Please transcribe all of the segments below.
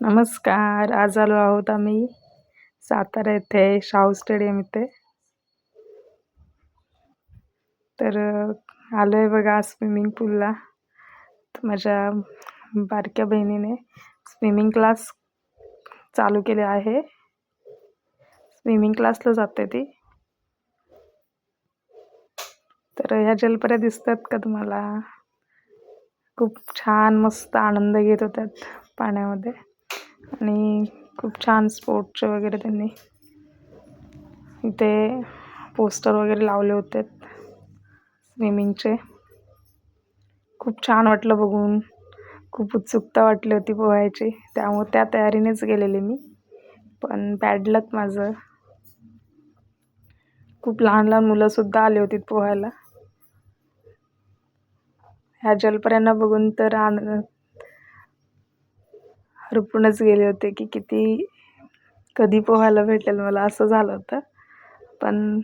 नमस्कार. आज आलो आहोत आम्ही सातारा येथे शाहू स्टेडियम इथे. तर आलोय बघा स्विमिंग पूलला. तर माझ्या बारक्या बहिणीने स्विमिंग क्लास चालू केले आहे. स्विमिंग क्लासला जाते ती. तर ह्या जलपऱ्या दिसतात का तुम्हाला? खूप छान मस्त आनंद घेत होत्यात पाण्यामध्ये आणि खूप छान स्पोर्ट्सचे वगैरे त्यांनी इथे पोस्टर वगैरे लावले होते स्विमिंगचे. खूप छान वाटलं बघून. खूप उत्सुकता वाटली होती पोहायची. त्यामुळे त्या तयारीनेच गेलेले मी. पण बॅड लक माझं. खूप लहान लहान मुलंसुद्धा आली होती पोहायला. ह्या जलपऱ्यांना बघून तर हरपूनच गेले होते की कधी पोहायला भेटेल मला, असं झालं होतं. पण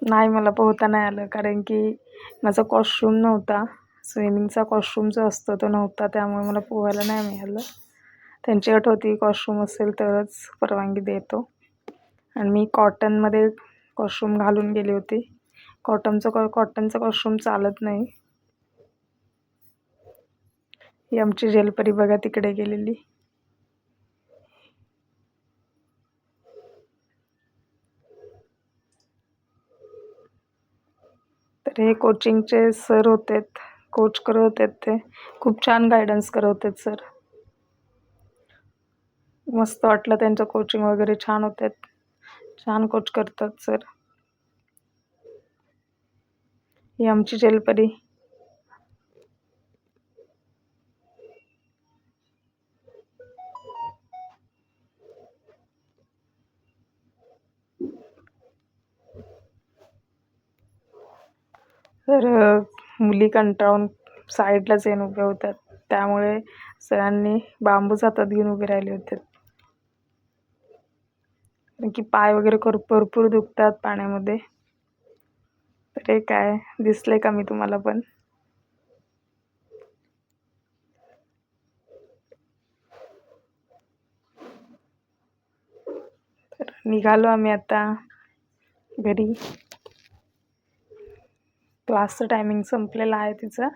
नाही, मला पोहता नाही आलं कारण की माझा कॉस्ट्यूम नव्हता. स्विमिंगचा कॉस्ट्यूम जो असतो तो नव्हता, त्यामुळे मला पोहायला नाही मिळालं. त्यांची अट होती कॉस्ट्यूम असेल तरच परवानगी देतो. आणि मी कॉटनमध्ये कॉस्ट्यूम घालून गेली होती. कॉटनचं कॉस्ट्यूम चालत नाही. ही आमची जलपरी बघा तिकडे गेलेली. तर हे कोचिंगचे सर होते, कोच करत होते. ते खूप छान गायडन्स करत होते सर. मस्त वाटलं, त्यांचं कोचिंग वगैरे छान होते. छान कोच करतात सर. ही आमची जलपरी. तर मुली कंटाळून साईडलाच येऊन उभ्या होत्या. त्यामुळे सरांनी बांबूच हातात घेऊन उभे राहिले होते. कारण की पाय वगैरे भरपूर दुखतात पाण्यामध्ये. तर हे काय दिसले का मी तुम्हाला पण? तर निघालो आम्ही आता घरी. क्लासचं टायमिंग संपलेलं आहे तिचं.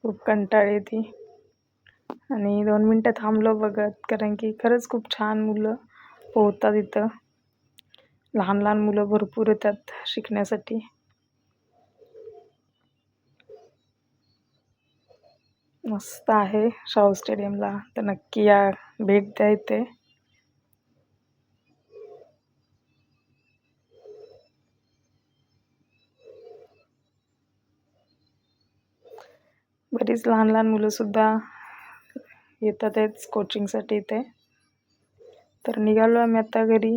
खूप कंटाळली ती. आणि 2 मिनटं थांबलो बघत, कारण की खरंच खूप छान मुलं पोहतात इथं. लहान लहान मुलं भरपूर येतात शिकण्यासाठी. मस्त आहे शाहू स्टेडियमला. तर नक्की या, भेट द्या इथे. बरीच लहान लहान मुलंसुद्धा येतात आहेत कोचिंगसाठी इथे. तर निघालो आम्ही आता घरी.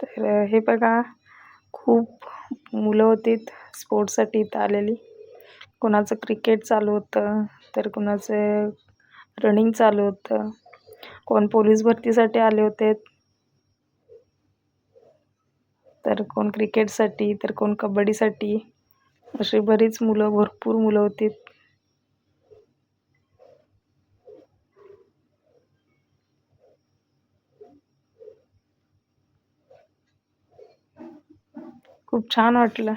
तर हे बघा, खूप मुलं होती स्पोर्ट्ससाठी इथं आलेली. कोणाचं क्रिकेट चालू होतं, तर कोणाचं रनिंग चालू होतं. कोण पोलीस भरतीसाठी आले होते, तर कोण क्रिकेटसाठी, तर कोण कबड्डीसाठी. अशी बरीच मुलं, भरपूर मुलं होती. खूप छान वाटलं.